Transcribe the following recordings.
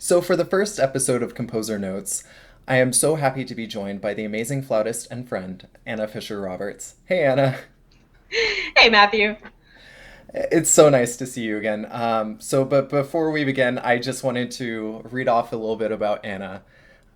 So, for the first episode of Composer Notes, I am so happy to be joined by the amazing flautist and friend, Anna Fisher Roberts. Hey, Anna. Hey, Matthew. It's so nice to see you again. But before we begin, I just wanted to read off a little bit about Anna.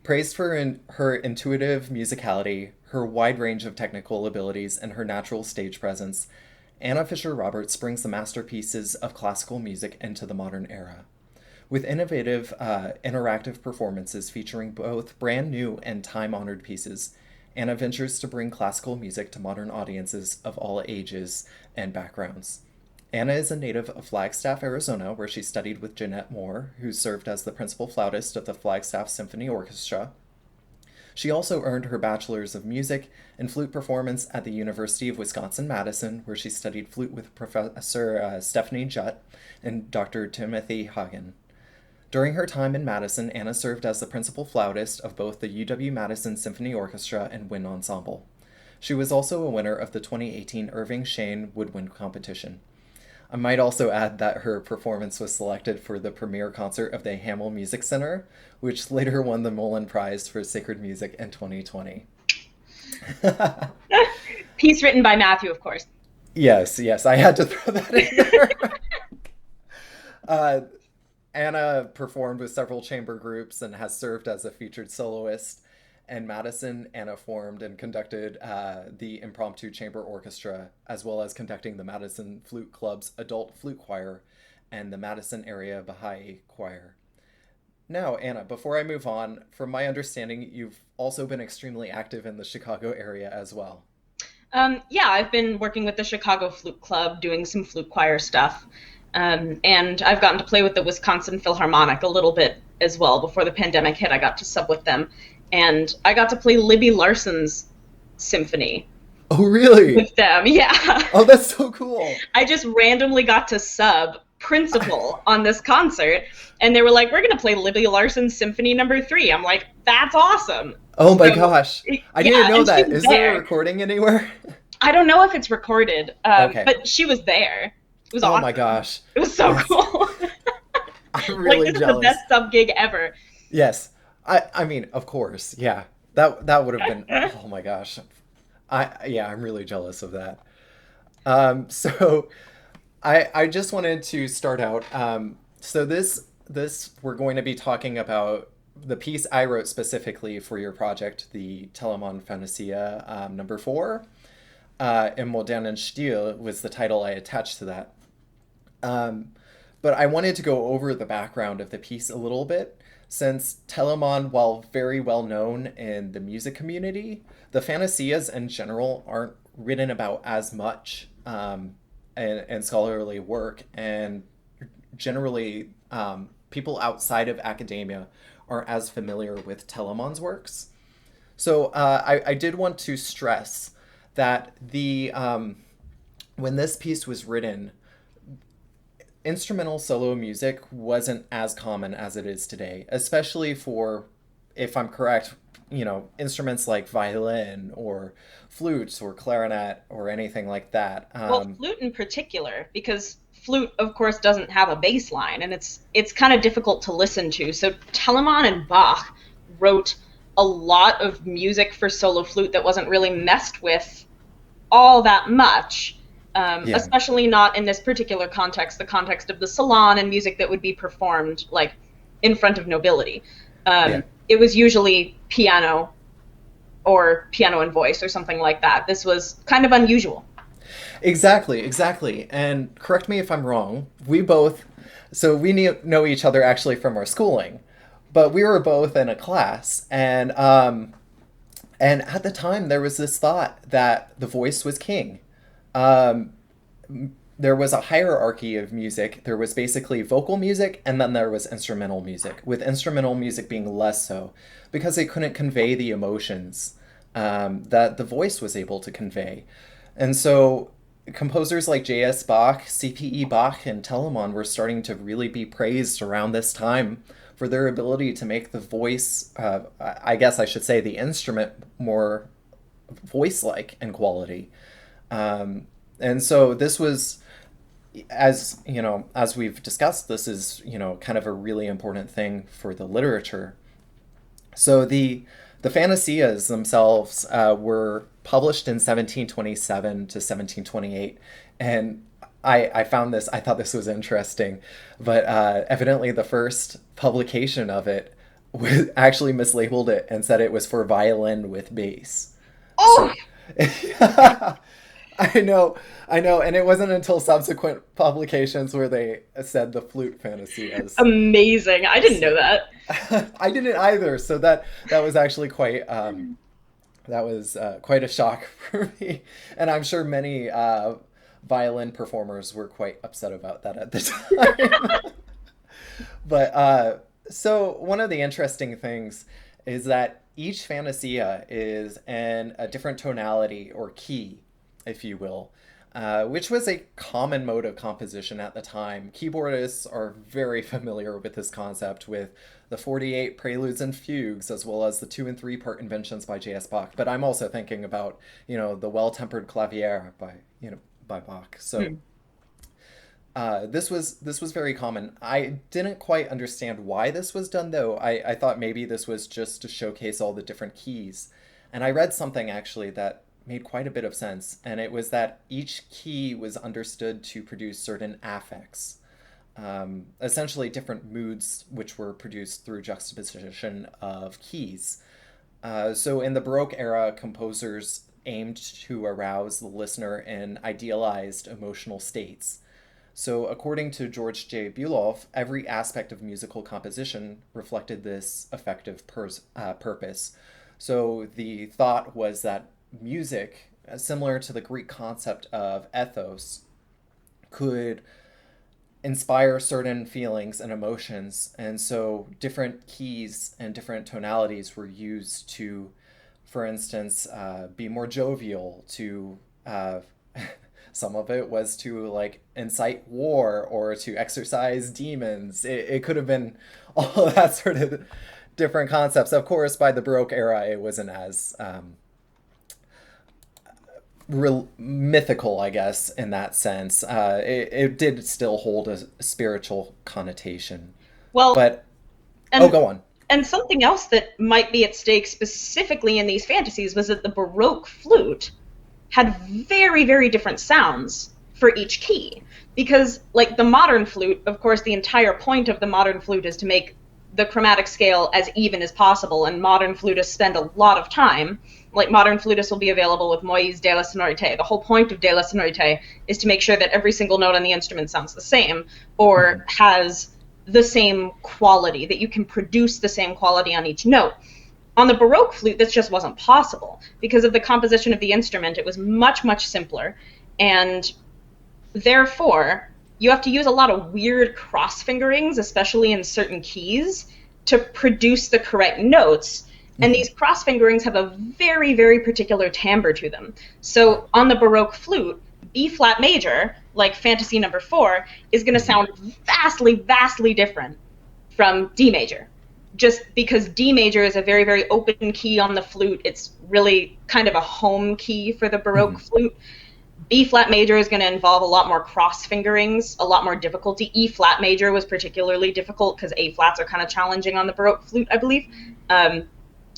Praised for her intuitive musicality, her wide range of technical abilities, and her natural stage presence, Anna Fisher Roberts brings the masterpieces of classical music into the modern era. With innovative, interactive performances featuring both brand new and time honored pieces, Anna ventures to bring classical music to modern audiences of all ages and backgrounds. Anna is a native of Flagstaff, Arizona, where she studied with Jeanette Moore, who served as the principal flautist of the Flagstaff Symphony Orchestra. She also earned her Bachelor's of Music in Flute Performance at the University of Wisconsin-Madison, where she studied flute with Professor Stephanie Jutt and Dr. Timothy Hagen. During her time in Madison, Anna served as the principal flautist of both the UW-Madison Symphony Orchestra and Wind Ensemble. She was also a winner of the 2018 Irving Shane Woodwind Competition. I might also add that her performance was selected for the premiere concert of the Hamel Music Center, which later won the Mullen Prize for Sacred Music in 2020. Piece written by Matthew, of course. Yes, I had to throw that in there. uh, Anna performed with several chamber groups and has served as a featured soloist. In Madison, Anna formed and conducted the Impromptu Chamber Orchestra, as well as conducting the Madison Flute Club's Adult Flute Choir and the Madison Area Baha'i Choir. Now, Anna, before I move on, from my understanding, you've also been extremely active in the Chicago area as well. Yeah, I've been working with the Chicago Flute Club, doing some flute choir stuff. And I've gotten to play with the Wisconsin Philharmonic a little bit as well. Before the pandemic hit, I got to sub with them. And I got to play Libby Larson's symphony Oh, really? with them. Yeah. Oh, that's so cool. I just randomly got to sub principal on this concert. And they were like, we're going to play Libby Larson's Symphony Number 3. I'm like, that's awesome. Oh my So, gosh. I didn't yeah, know and she that. was Is there a there. recording anywhere? I don't know if it's recorded, Okay. but she was there. It was Oh my awesome. gosh. It was so Yes. cool. I'm Like, really this is the jealous. best sub gig ever. Yes. I mean, of course. Yeah. That would have been, oh my gosh. I'm really jealous of that. So I just wanted to start out. So this we're going to be talking about the piece I wrote specifically for your project, the Telemann Fantasia number 4. Im modernen Stil was the title I attached to that. Um, but I wanted to go over the background of the piece a little bit, since Telemann, while very well known in the music community, the Fantasias in general aren't written about as much in scholarly work, and generally people outside of academia aren't as familiar with Telemann's works. So I did want to stress that the when this piece was written, instrumental solo music wasn't as common as it is today, especially for, if I'm correct, instruments like violin or flutes or clarinet or anything like that. Well, flute in particular, because flute, of course, doesn't have a bass line, and it's kind of difficult to listen to. So Telemann and Bach wrote a lot of music for solo flute that wasn't really messed with all that much, Yeah, especially not in this particular context, the context of the salon and music that would be performed like in front of nobility. yeah. It was usually piano or piano and voice or something like that. This was kind of unusual. Exactly. And correct me if I'm wrong. So we know each other actually from our schooling, but we were both in a class, and at the time there was this thought that the voice was king. Um, there was a hierarchy of music. There was basically vocal music, and then there was instrumental music, with instrumental music being less so because it couldn't convey the emotions that the voice was able to convey. And so composers like J.S. Bach, C.P.E. Bach, and Telemann were starting to really be praised around this time for their ability to make the voice, I guess I should say the instrument, more voice like in quality. And so this was, as you know, as we've discussed, this is, you know, kind of a really important thing for the literature. So the Fantasias themselves were published in 1727 to 1728, and I found this. I thought this was interesting, but evidently the first publication of it was actually mislabeled it and said it was for violin with bass. Oh, So I know, and it wasn't until subsequent publications where they said the flute fantasias. amazing. I didn't know that. I didn't either, so that was actually quite that was quite a shock for me, and I'm sure many violin performers were quite upset about that at the time. But so one of the interesting things is that each fantasia is in a different tonality or key, if you will, which was a common mode of composition at the time. Keyboardists are very familiar with this concept with the 48 preludes and fugues, as well as the 2 and 3 part inventions by J.S. Bach. But I'm also thinking about, you know, the well-tempered clavier by, you know, by Bach. So Hmm. this was very common. I didn't quite understand why this was done though. I thought maybe this was just to showcase all the different keys. And I read something actually that made quite a bit of sense, and it was that each key was understood to produce certain affects, essentially different moods which were produced through juxtaposition of keys. So in the Baroque era, composers aimed to arouse the listener in idealized emotional states. So, according to George J. Bulow, every aspect of musical composition reflected this effective purpose. So, the thought was that music, similar to the Greek concept of ethos, could inspire certain feelings and emotions. And so, different keys and different tonalities were used to, for instance, be more jovial, to some of it was to like incite war or to exorcise demons. It could have been all of that sort of different concepts. Of course, by the Baroque era, it wasn't as real mythical, I guess, in that sense. It did still hold a spiritual connotation. Well, But, oh, and go on. and something else that might be at stake specifically in these fantasies was that the Baroque flute had very, very different sounds for each key. Because, like the modern flute, of course, the entire point of the modern flute is to make the chromatic scale as even as possible, and modern flutists spend a lot of time. Like, modern flutists will be available with moyes de la sonorité. The whole point of de la sonorité is to make sure that every single note on the instrument sounds the same, or has the same quality, that you can produce the same quality on each note. On the Baroque flute, this just wasn't possible. Because of the composition of the instrument, it was much, much simpler. And therefore, you have to use a lot of weird cross fingerings, especially in certain keys, to produce the correct notes. And these cross fingerings have a very, very particular timbre to them. So on the Baroque flute, B flat major, like Fantasy number 4, is going to sound vastly, vastly different from D major, just because D major is a very, very open key on the flute. It's really kind of a home key for the Baroque flute. B flat major is going to involve a lot more cross fingerings, a lot more difficulty. E flat major was particularly difficult because A flats are kind of challenging on the Baroque flute, I believe.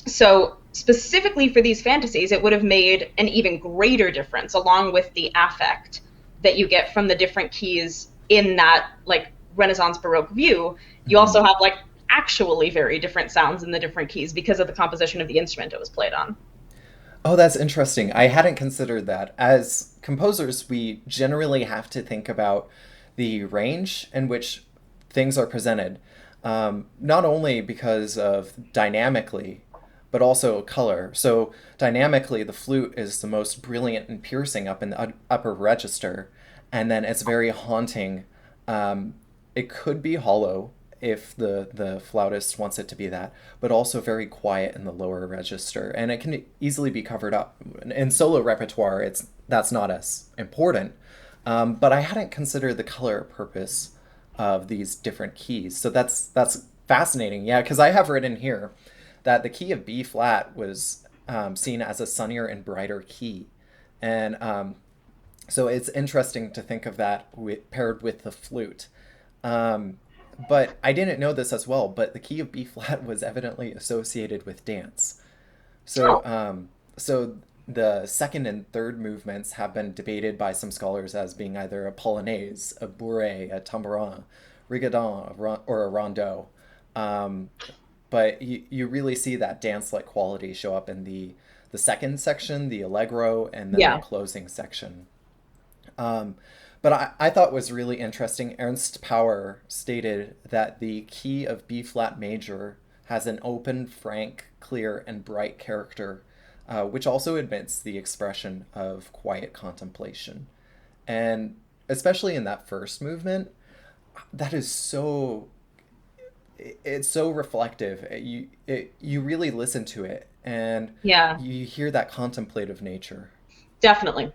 So specifically for these fantasies, it would have made an even greater difference, along with the affect that you get from the different keys in that like Renaissance Baroque view. You also have like actually very different sounds in the different keys because of the composition of the instrument it was played on. Oh, that's interesting. I hadn't considered that. As composers, we generally have to think about the range in which things are presented, not only because of dynamically, but also color. So, dynamically, the flute is the most brilliant and piercing up in the upper register, and then it's very haunting. It could be hollow if the flautist wants it to be that, but also very quiet in the lower register, and it can easily be covered up. In solo repertoire, it's that's not as important, but I hadn't considered the color purpose of these different keys. So that's fascinating. Yeah, because I have written here that the key of B flat was seen as a sunnier and brighter key, and So it's interesting to think of that paired with the flute. Um, but I didn't know this as well, but the key of B flat was evidently associated with dance. So, Oh, so the second and third movements have been debated by some scholars as being either a polonaise, a bourrée, a tambourin, rigodon, or a rondeau. Um, but you really see that dance-like quality show up in the second section, the allegro, and then the yeah. closing section. Um, but I thought was really interesting. Ernst Pauer stated that the key of B flat major has an open, frank, clear, and bright character, which also admits the expression of quiet contemplation. And especially in that first movement, that is so it's so reflective. You really listen to it and Yeah, you hear that contemplative nature. definitely.